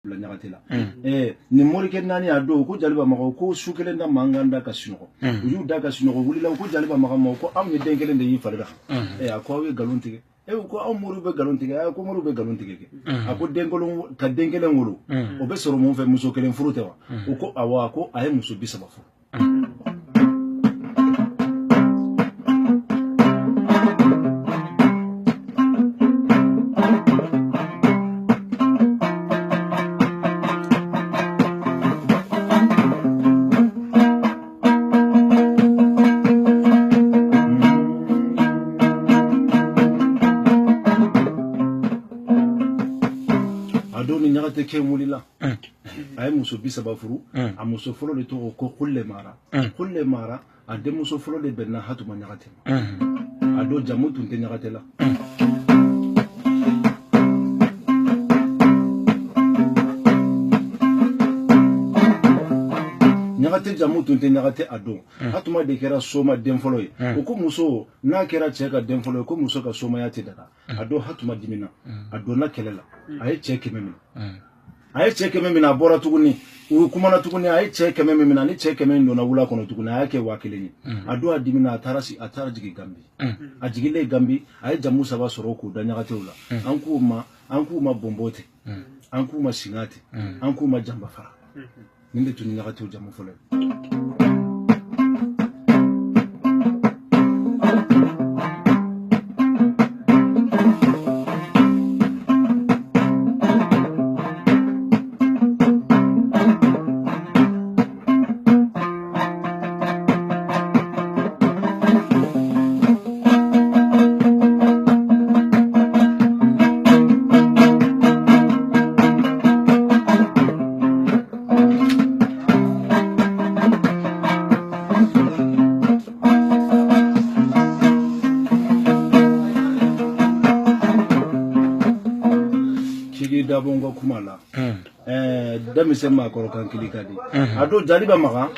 la nyagatela ni mori ken nani ado ko jaliba mako ko sukelen da manganda kasino uju da kasino wuli la ko jaliba mako ko am ni denkelen de yifalda akwa we galuntige ko amuru be galuntige ko muru be galuntige ako denkolo ka denkelen wulu o be soro mon fe muso kelen furute wa ko awa ko ay muso bisaba fu ke mulila ay muso bisaba furu a muso folo le to ko kulle mara a de muso folo le benna hatuma nyagate a do jamu tun te nyagate la nyagate jamu tun te nyagate a do hatuma de kera soma den folo ye ko muso na kera cheka den folo ko muso ka soma ya te dada a do hatuma dimina a do na kelela ay cheke memina ay cheke memina bora tuguni kumana tuguni ay cheke memina ni cheke memina na wula kono tuguni ay ke wakilenyi ado adimina atara jigi gambi ajigile gambi ay jamu saba soroku danyagate ula anku ma bombote anku ma singate anku ma jamba fara ninde tuni nyagate jamu fole bongo kumala demise ma ko kan kilikadi ado jaliba maga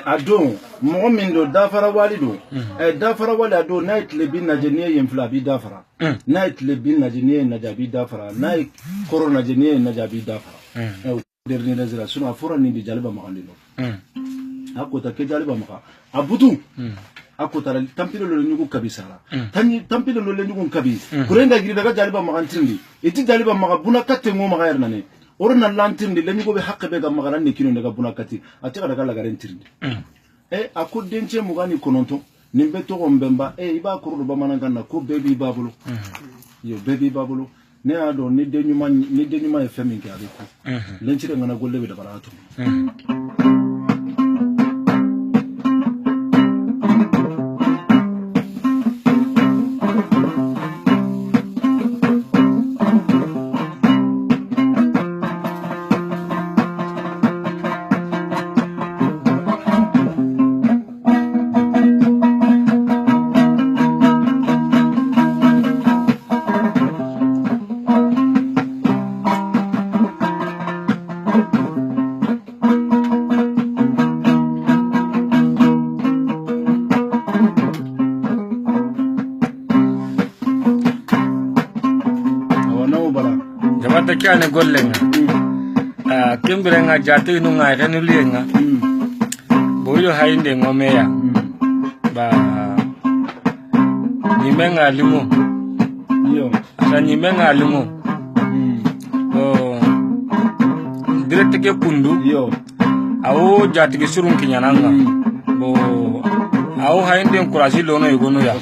ado mo mindo dafara walido dafara wali ado night le bin najeniye yemfla bi dafara night le bin najeniye najabi dafara night corona najeniye najabi dafara dernier nazira sunu afura ni jaliba maga lilo akota ke jaliba maga abutu akota tampilo lo nyugo kabisara tampilo lo nyugo kabi kurenga giri daga jaliba maga ntindi iti jaliba maga buna katte ngo maga yarnane orna lantindi le nyugo be hakke be ga maga ne kino daga buna kati atira daga la garentindi akudenche mugani kononto nimbe to gombemba iba kurulu bamananga na ko baby babulo yo baby babulo ne ado ni denyuma e femi ke abeku lenchire ngana golle be da baratu Kya ne gollenga kimbirenga jati nunga renulienga boyo hainde ngomeya ba nimenga limu yo asa nimenga limu direct ke kundu yo awo jati ke surun kinyananga bo awo hainde encourage lono yugono ya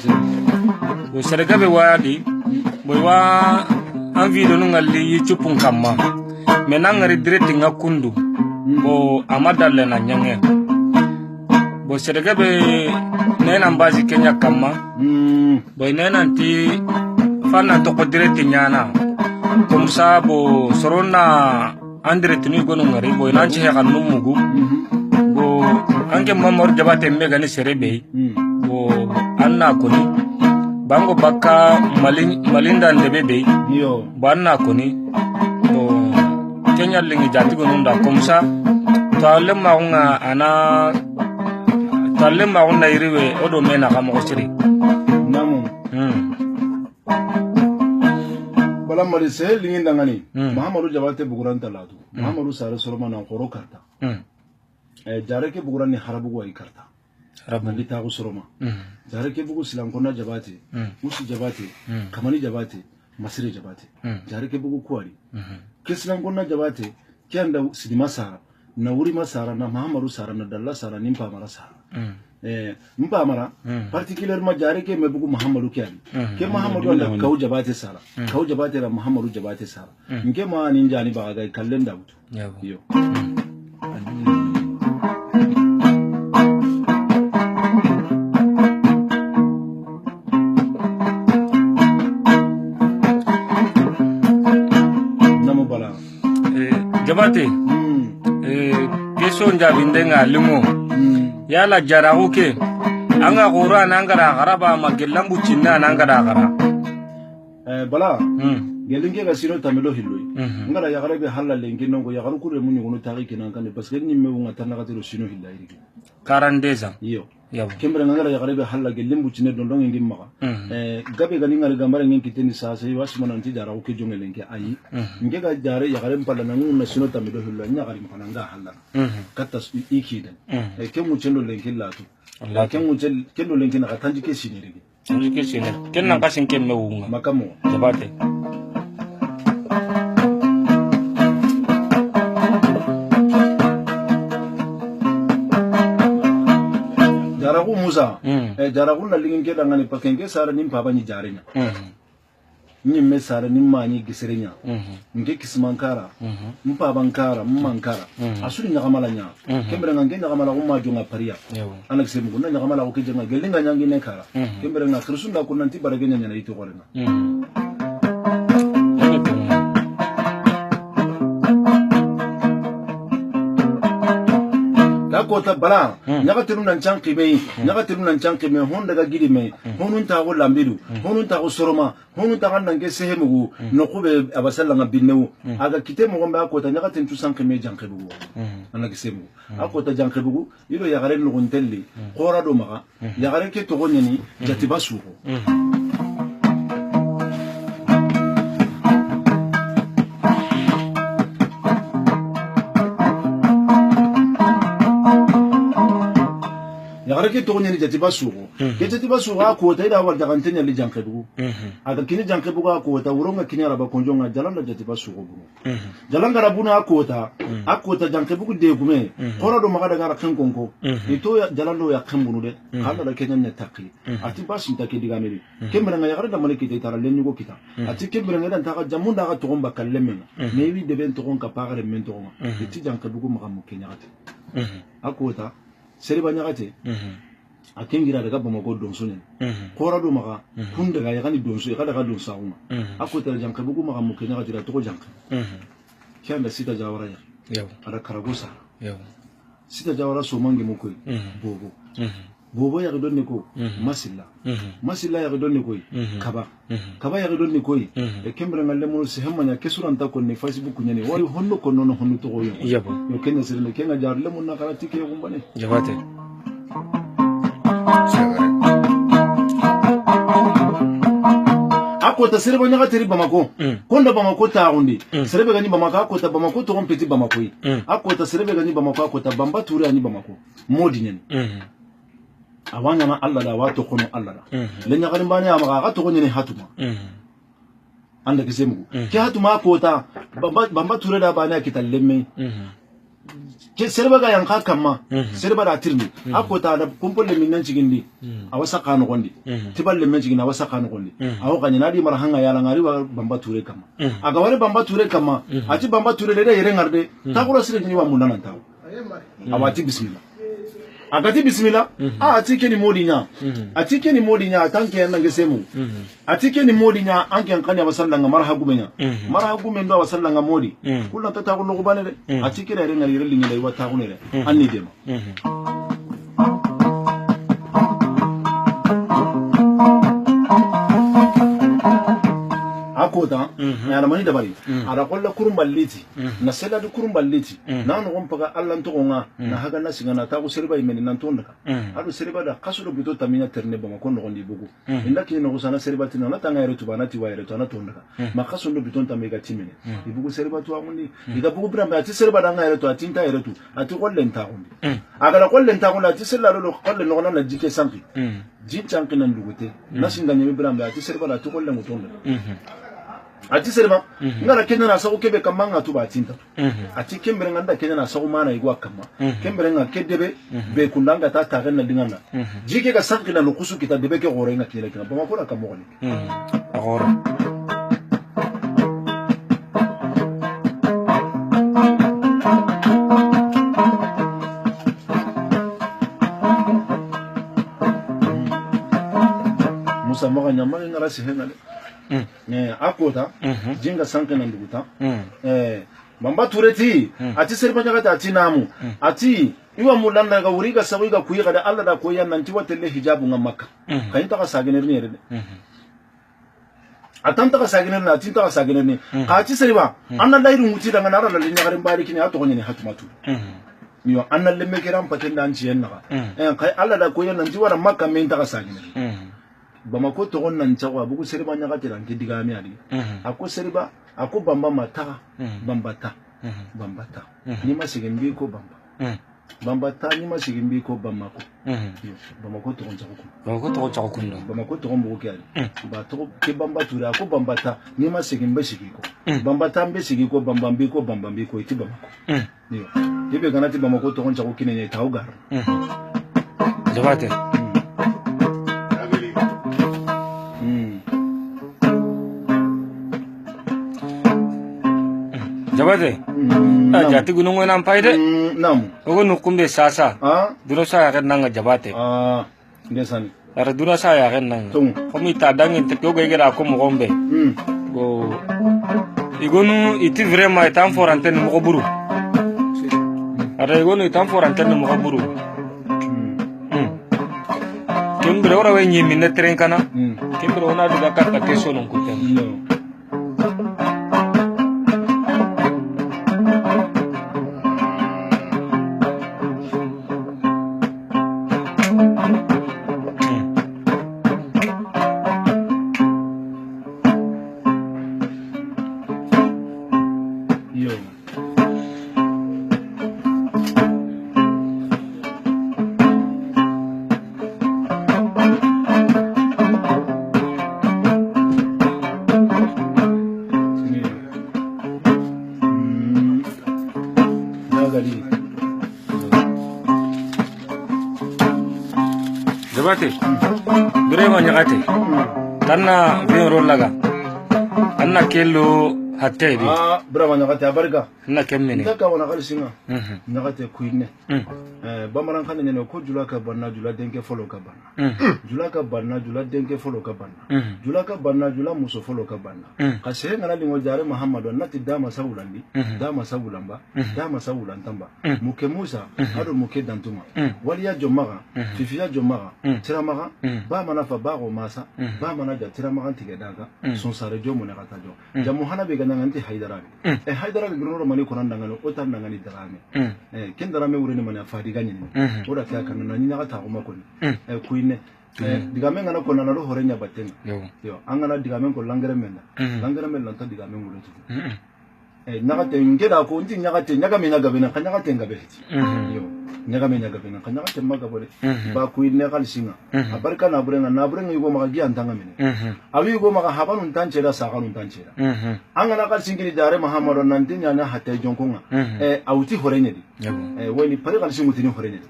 bo serega be wadi bo wa envie de nous aller chupun kama menangari direct ngakundu bo amadalle na nyange bo sergabe nena mbazi Kenya kama bo nena nti fana to ko direct nyana comme ça bo sorona andret ni gonu ngari bo nanchi he kan numugu bo ange mamor jabate mega ni serebe bo anna koni bango baka malinda ndebebe yo banna koni to Kenya lingi jati gonunda komsa to maunga ana talle maunga iriwe odo mena kama osiri namu bala mari se lingin dangani Muhammadu Jabate buguran taladu Muhammadu sare soloma na khoro karta jare ke buguran ni harabu wa ikarta harabu ta usuroma jare ke bugu silan konna Jabate musi Jabate kamani Jabate masire Jabate jare ke bugu kwari kislan konna Jabate kyanda sidima sara na wuri masara na Muhammadu sara na dalla sara nimpa mara sara mpa mara particulièrement jare ke mebugu Muhammadu kyali ke Muhammadu na kau Jabate sara kau Jabate na Muhammadu Jabate sara nke ma ninja ni ba ga kallen da mutu yo namu bala Jabate keso njabindenga limo yala jarago ke anga gora nangara garaba magellam bucinna nangara gara bala gelinge ga sino tamelo hilloy ngara ya garabe halal lengi nongo ya garu kure munyu gono tagi kinan kan parce que ni me wonga tanaka tiro sino hillayri 42 ans yo yaw kembere ngara ya garabe halal gelim bucine don don ngi maga gabe ga ngara gambare ngi kiteni sa sai wasmo nan ti jarago ke jonge lengi ayi nge ga jare ya garabe pala nangu na sino tamelo hilloy nya gari mpana nga halal katta ikiden ke mu cendo lengi latu Allah ke mu cendo lengi na katanji ke sinirigi tanji ke sinir ken nan kasin ken me wonga makamo Jabate jaragu Musa jaragu na lingin ke dangane pakenge sara nim papa ni jarenya me sara nim mani gisirenya nke kismankara mpa bankara mmankara asuri nyakamala nya kembere ngange nyakamala umma jonga paria ana kisemu na nyakamala ko kijenga gelinga nyangi ne kara kembere na krisunda ko nanti baragenya nyana ito korena kota bala nyaga tirum nan chanki be hon daga gidi me honun ta go lambidu honun ta go soroma honun ta kan nange sehemu no kube abasalla ngabinnewu aga kite mo gomba kota nyaga tin tu sanki me janke bugu ana gisemu akota janke bugu ilo ya garen no gontelli qora do maga ya garen ke to gonyani jatiba suko ke to nyani jatiba sugo ke jatiba sugo ko ta ida war daga tanya li jankebu aga kini jankebu ko ta wuronga kini araba konjonga jalanda jatiba sugo bu jalanga rabuna ko ta akota jankebu de gume horo do maga daga kan konko ito ya jalando ya kambunu de kala da kenya ne takki ati basin takki diga meri kembere nga yagara da maliki te tara lenyu go kita ati kembere nga dan taka jamunda ga to gomba kallemen me wi de ben to gonka pagare men to gonga iti jankebu maga mu kenya ati akota seriba nyagate akengira daga Bamako donso ne kora do maga kun daga ya gani donso ya daga donsa uma akota janka bugu maga mu kenya gatira to janka kyanda sita jawara ya ada karagosa sita jawara so mangi mu koy bobo ya don ne ko masilla ya don ne koy kaba ya don ne koy e kembra ngalle mo se hemmanya kesuranta ko ne Facebook nyane wari honno ko nono honno to yo yo kenya sirne kenga jar le mun na karati ke gumbane Jabate akota sereba nyaga teri Bamako konda Bamako ta undi serebe gani Bamako akota Bamako to kompeti Bamako akota serebe gani Bamako akota bamba ture ani Bamako modi nyen awanya na Allah da wato kono Allah da le nyaga rimbani amaga ga to nyene hatuma anda kisemu ke hatuma akota bamba ture da bana kitallemme ke serba ga yanka kamma serba da tirni akota da kumpulle minnan cigindi awasa kanu gondi tiballe men cigina awasa kanu gondi awo kanya nadi mara hanga yala ngari wa bamba ture kamma aga wale bamba ture kamma ati bamba ture le yere ngarde takura sire ni wa munana taw awati bismillah agati bismillah atike ni modinya tanke nan gesemu atike ni modinya anke kanya wasallanga marhagu menya marhagu mendo wasallanga modi kullu tata ko logo banere atike re ngari re lingi lay wata ko nere anni dema akota ana mani dabari ara kolla kurumballiti na sela du kurumballiti na no gompaga Allah ntogonga na haga na singana ta ko seriba imeni nan tondaka adu seriba da kasuro bito tamina terne bama ko no gondi bugu inda ki no sana seriba tina na tanga yare tubana ti wayre to na tondaka makasundo bito tamega timene ibugu seriba to amundi ida bugu bramba ati seriba da ngayre to atinta yare to ati kollen ta gondi aga kollen ta gondi ati sella lo kollen no na jike sanki jincan kinan dugute na singa nyemi bramba ati seriba da to kollen mutonda ati seriba ngara kenana sa ukebe kamanga tu batinta ati kembere nganda kenana sa umana igwa kama kembere nga kedebe be kundanga ta na dingana jike ga sanki na lukusu kita debe ke gore nga kile kina bama kola kamoni agora musa maga nyama ngara sihengale akota jinga sanke na nduguta mamba tureti ati seriba nyagata ati namu ati iwa mulanda ga uriga sawiga kuyiga da Allah da koyan nan ti watelle hijabu ngam makka kayin ta ka sagener ne rede atanta ka sagener na tinta ka sagener ne ka ati seriba anna dairu muti daga nara la linya garin bariki ne atogonye ne hatumatu niyo anna lemme kiram patenda anci yenna kai Allah da koyan nan ti wara makka men ta ka sagener bamako to nan chawa bugu seriba nya gatira nke digami ali ako seriba ako bamba mata bambata bambata ni masigimbi ko bambata ni masigimbi ko bamako bamako to onja ko bamako to mbugo kyali ba to ke bamba tura ako bambata ni masigimbe sigiko bambata mbe sigiko bambambi ko iti bamako niyo ibe ganati bamako to onja ko kinene taugar jabate jabate jati gunung wenam paide nam ogo nukumbe sasa duro saya kan nanga jabate ngesani ara duro saya kan nanga komi tadang inte ko gera ko mo gombe go igonu iti vraiment etam for antenne mo buru ara igonu etam for antenne mo buru kembre ora we nyimi ne tren kana kembre ona duga katta keso non kuten jabate vraiment nyagate tanna bien rol laga anna kello hatte di bravo nyagate abarga na kemmene ndaka wana kalisinga nyagate kuine bamaran kan ne ko julaka banna jula denke folo ka banna julaka banna jula denke folo ka banna julaka banna jula muso folo ka banna kase ngana lingo jare muhammadu nati dama sawulandi dama sawulamba dama sawulantamba muke musa ado muke dantuma waliya jomaga fifiya jomaga tiramaga ba mana fa ba go masa ba mana da tiramaga tigedaga son sare jomo ne kata jo jamu hana be gananga nti haidarabi haidarabi grono mani ko nandanga no otan nangani darame ken darame wure ne mani afadi ganyi ora kya kanana ni nyaka ta ko makoni kuine digame ngana ko nana ro horenya batenga yo angana digame ko langere menda ta digame ngure tu nyaka te ngeda ko nti nyaka te nyaga me nyaga bena kanyaka te ngabe yo nyaga me nyaga bena kanyaka te maga bole ba kuine kalsinga abarka na burenga yugo maga gi antanga mene abi yugo maga habanu tanchera sakanu tanchera angana kalsingiri dare muhammadu nanti nyana hate jonkonga auti horenyedi woni pare kalsingu tini horenyedi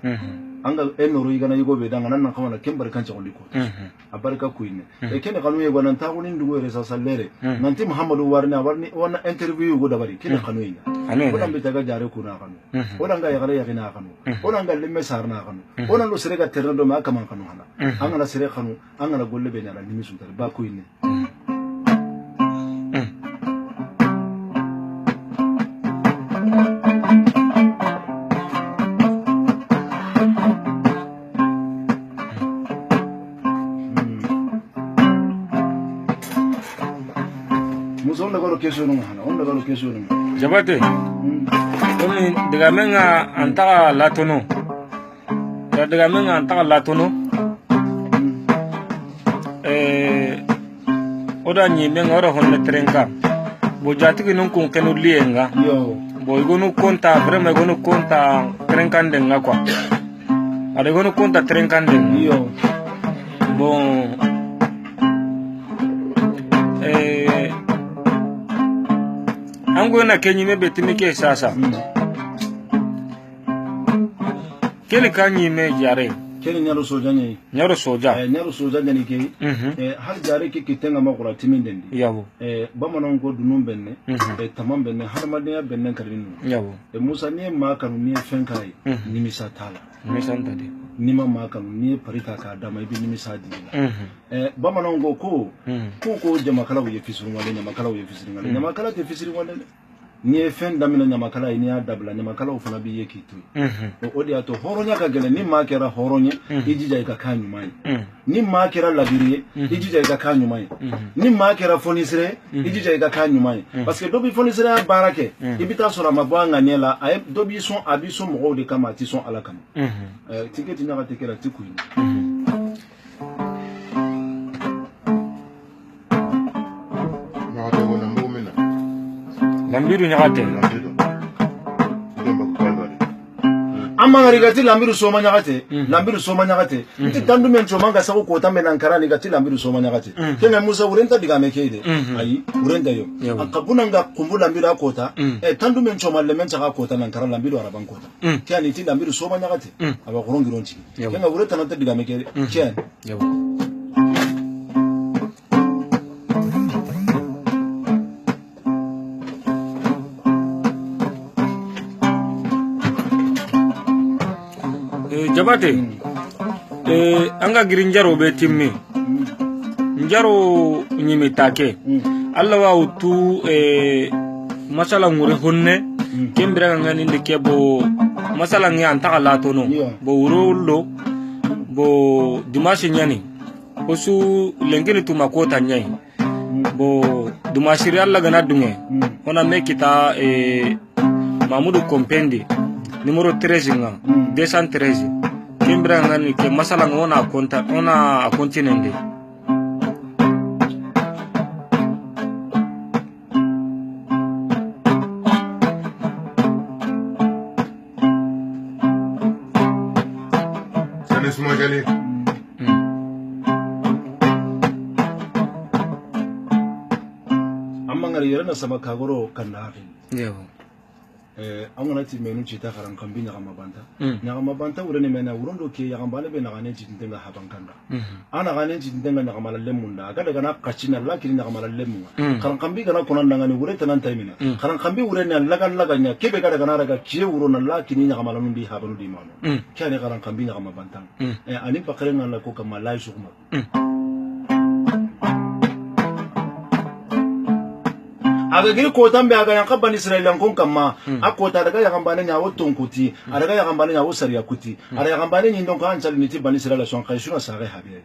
anga enoro igana yugo be danga nan kawana kembar kancha oliko abarka kuine kene kanu yego nan ta kunin dugo resa sallere nanti muhammadu warni wana interview yugo dabari kene kanu inga ona mbitaga jare kuna kanu ona nga yagare yagina kanu ona nga lemme sarna kanu ona lo serega terndo ma kama kanu hala anga la sere kanu anga la golle be nyala nimi suntar ba kuine question no hana on daga question no jabate komi daga menga antaka latono daga menga antaka latono oda nyi menga ora honne trenka bo jatigi non kon kenu lienga yo bo igonu konta vraiment igonu konta trenkande nga quoi ada igonu konta trenkande yo bon ango na kenyi me betimi ke sasa kele kanyi me jare kele nyaro soja nyai nyaro soja nyani ke har jare ke kitenga makura timindendi yabo bamanon ko dunum benne tamam benne har madnya benne karinu yabo musa ni ma kanu ni fenkai ni misatala misantade nima ma kanu ni parita ka dama ibi ni misadi bamanon ko jamakala wo yefisuru wale nyamakala wo yefisuru wale nyamakala te fisiri wale ni fen damina nyamakala ni ya dabla nyamakala ufuna bi yekitu odi ato horonya ka gele ni ma kera horonya ijija ka kanyu mai ni ma kera labiriye ijija ka kanyu mai ni ma kera fonisire ijija ka kanyu mai parce que dobi fonisire barake ibita sura mabanga nela ay dobi son abiso mo de kama ti son alakama tiketi nyaka tekela tikuini lambiru nyakate amangari gati lambiru soma nyakate nti tandu men choma ngasa ko kota menankara ni gati lambiru soma nyakate kenga musa urenta diga mekeide ayi urenta yo akabuna nga kumbula lambiru akota tandu men choma lemen chaka kota nankara lambiru araban kota kyani ti lambiru soma nyakate aba korongironchi kenga urenta nante diga mekeide kyani jabate anga girinjaro be timmi njaro nyimi take alla wa utu masala ngure honne kembira ngani ndike bo masala ngi antaka latono bo urolo bo dimashi nyani osu lengeni tuma kota nyai bo dimashi alla gana dunge ona mekita Mamudu Kompendi numero 13 nga 213 kimbra ngani ke masala ngona konta ona continente sanes magale amangari yera na sama kagoro kanari yego angana ti menu chita karan kambi nya kama banta urene mena urondo ke ya kambale be na gane chitinga habankanda ana gane chitinga na kama lemunda aga daga na kachina lakini na kama lemu karan kambi kana konan ngani ure tanan taimina karan kambi urene laga nya kebe ga daga na daga kie urona lakini na kama lamundi habanu di mano kyane karan kambi na kama banta ani pakare ngala ko kama lai sukuma agagiri kota mbe aga yanka bani Israel kon kama akota daga yakambane nya woton kuti adaga yakambane nya wosariya kuti ada yakambane nyindon kan chali niti bani Israel son kaishuna sare habe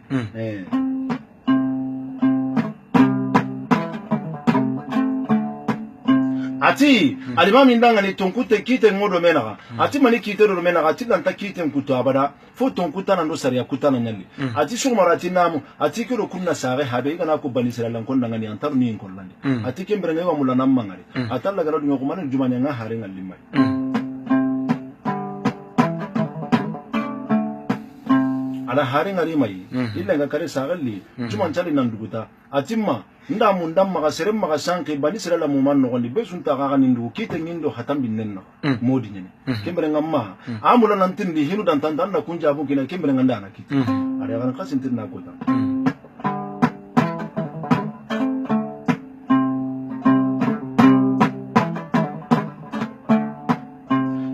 ati alimami ndanga ni tonkute kite ngodo menaga ati mani kite do menaga ati lanta kite mkuto abada fo tonkuta na ndo sariya kutana nyali ati shumarati namu ati kiro kunna sare habe igana ko bani Israel kon ndanga ni antaru ni nkollande ati kembere ngai wa mulana mangari atalla gara dungo kumana jumanya nga hare ngalimai ala hare ngari mai illa nga kare sagalli juman chali nanduguta atimma ndamu ndam maga serem maga sanke bani Israel mu man no gondi besun ta ga nindu kite ngindo hatam binnenno modi nyene kembere ngamma amula nantindi hinu dan tandan na kunja bu kina kembere nganda na kite ala ga kasintir na kota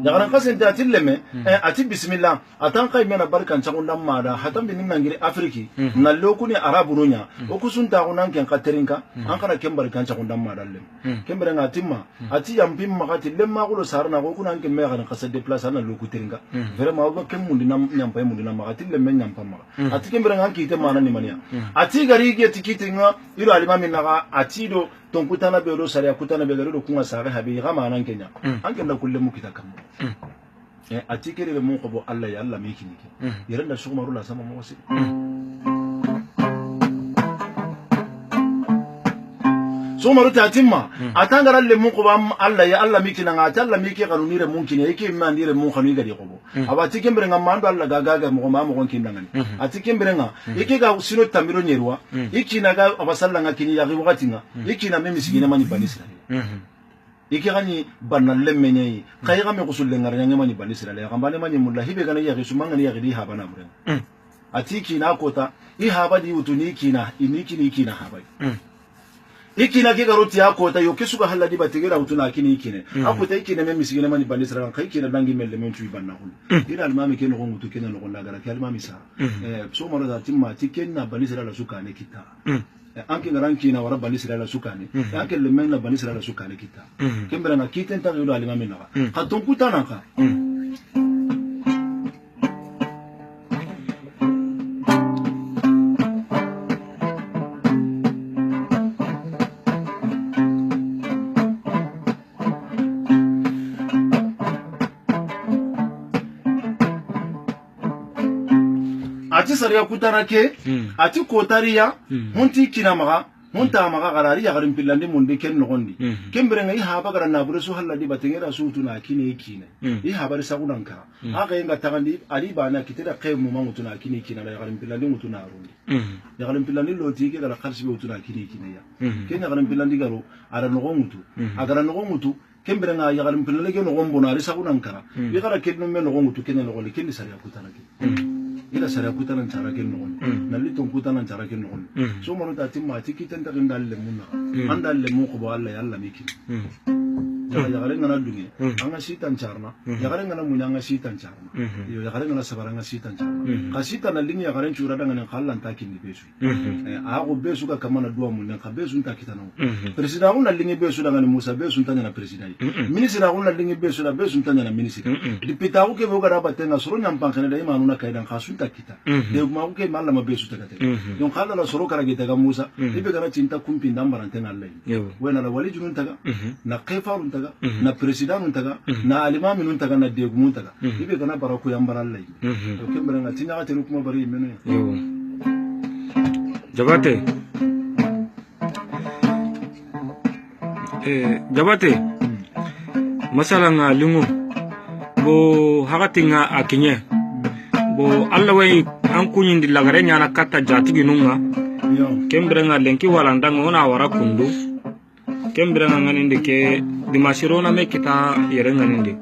Jangan kasin ati leme ati bismillah atan kai mena barkan chakunda mada hatam bin nangiri afriki na lokuni arabu nunya okusun ta kunan ken katerinka an kana ken barkan chakunda mada lem kembere ngatimma ati yampim makati lemma kulo sarna ko kunan ken mega na kasa déplacer na lokuterinka vraiment ko ken mundi nam nyampa mundi nam makati lemme nyampa ma ati kembere ngan kite mana ni mania ati gari ge tikite nga iro alimami naga ati do ton kutana be do sare kutana be do kunga sare habi gama nan kenya an kenda kulle mu kita kam atikere be mun ko bo Allah ya Allah mi kini ke yeranda su maru la sama mo wasi so maru ta timma atangara le mun ko ba Allah ya Allah mi kina ngata Allah mi ke kanuni re mun kini yake mi andire mun kanu gadi ko bo abati kembere ngamando Allah gaga mo ma mo kin dangani atikembere nga yake ga sino tamiro nyerwa ikina ga abasalla ngakini ya wakati nga ikina mimi sigina mani banisra ikirani banal lemenyi kayga me kusulle ngaranya mani banisra le kambane mani mulla hibe kana ya kisumanga ni ya gidi habana mure atiki na kota I habadi utuni ikina inikini ikina habadi ikina ke garoti ya kota yo kesuga haladi batigera utuna kini ikine akota ikine me misigina mani banisra kai kina dangi melle men tuyi banna hul ina almami ken ngo mutu ken ngo lagara ke almami sa so maro da timma tikenna banisra la sukane kita anke ngaranki na wara bani Israel sukani anke lemen na bani Israel sukani kita kembera na kiten ta yudo alima mena ka tonkuta na ka ati sariya kutana ke ati kotariya munti kinamaga munta maga garari ya garin pillandi munde ken nogondi kembere ngai haba gara na bure so halla di batengera su tuna kine kine I haba risa kunanka aga inga tagandi ali bana kitira kay mu mangu tuna kine kine la garin pillandi mutuna arundi ya garin pillandi loti ke gara kharsi be tuna kine kine ya ken ya garin pillandi garo ara nogongutu agara nogongutu kembere ngai ya garin pillandi ke nogombo na risa kunanka ya gara kenno me nogongutu ken nogoli ken sariya kutana ke ila sara kutana nchara ken non nalli ton kutana nchara ken non so maro ta timma tikitan ta ndalle munna andalle mu ko Allah ya Allah miki ya gare ngana dungi anga sitan charna ya gare ngana munya anga sitan charna ya gare ngana sabara anga sitan charna ka sitan lingi ya gare chura daga nan khallan ta kinni besu a go besu ka kamana duwa munya ka besu ta kitano president una lingi besu daga ni Musa besu tanya na president ministre una lingi besu da besu tanya na ministre dipita ko ke bo gara batenga soro nyampan kana da imanu na kaidan khasun kita de ma ko ke malla ma besu ta kate don khalla la soro kara gita ga Musa ibe kana cinta kumpi ndambara tena Allah wena la wali junun taga na qefarun taga na president taga na alimami nun taga na de gumun taga ibe kana barako yambara Allah to kembere na tinya ga tenu kuma bari meno jabate jabate masalan lingu bo hagatinga akinye bo Allah way an kunyindi lagare nyana kata jatigi nunga kembrenga lenki walanda ngona wara kundu kembrenga nganinde ke dimashirona me kita yerenga ninde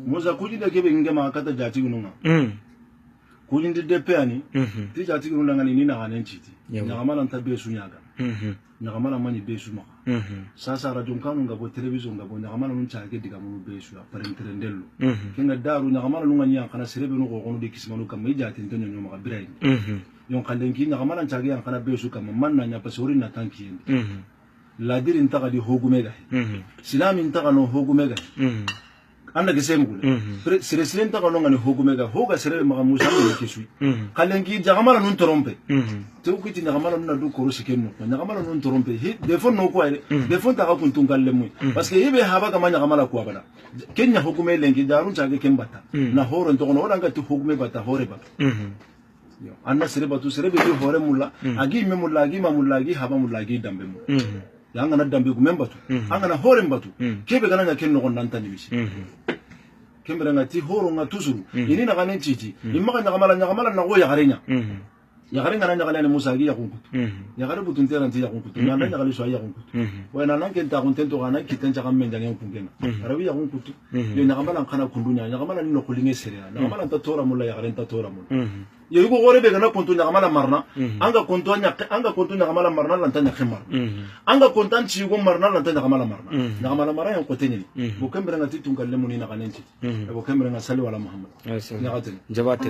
moza kujida kebe ngema kata jatigi nunga kujindi depeani ti jatigi nunga ni na ganenchiti nyagamala ntabesu nyaga nyagamala mani besu maka sasa radio kanu ngabo television ngabo nyagamala nunchage diga mu besu aparentrendelo kenga daru nyagamala nunga nya kana serebe no gono de kismanu kam ijati ntonyo no maka birai yon kandenki nyagamala nchage yan kana besu kam manna nya pasori na tanki la dir intaka di hogumega silami intaka no hogumega anda gisemgule sire ta kono ngani hogumega hoga sire maga musa ni kesui kalengi jagamala nun trompe te ukiti jagamala nun du koro sikenno jagamala nun trompe defon no ko ale defon ta ka kuntun galle mu parce que ibe haba kama jagamala ko abada kenya hogume lengi darun chage kembata na horon to kono odanga tu hogume bata hore bata anda sire batu sire be hore mulla agi me mulla agi ma mulla agi haba mulla agi dambe mu yanga na dambe ku membatu anga na hore mbatu kebe kana nya kenno kon nantani bisi kembere ngati horo nga tuzuru ini na kanen titi imaka nyakamala na go ya garenya ya garenga na nyakala Musa gi ya kunkutu ya gare butun tera nti ya kunkutu na na nyakali so ya kunkutu wena nan kenta kontento kana kitenja kamenja ngen kungenga arabi ya kunkutu yo nyakamala kana kundunya nyakamala ni no kulinge seria nyakamala ta tora mulla ya garenta tora mulla yo yugo gore be kana kontu nyakamala marna anga kontu nyakamala marna lan tanya khimar anga kontan ci yugo marna lan tanya nyakamala marna nyakamala mara yan koteni bo kembere ngati tungalle munina kanenti bo kembere ngasali wala Muhammad jabate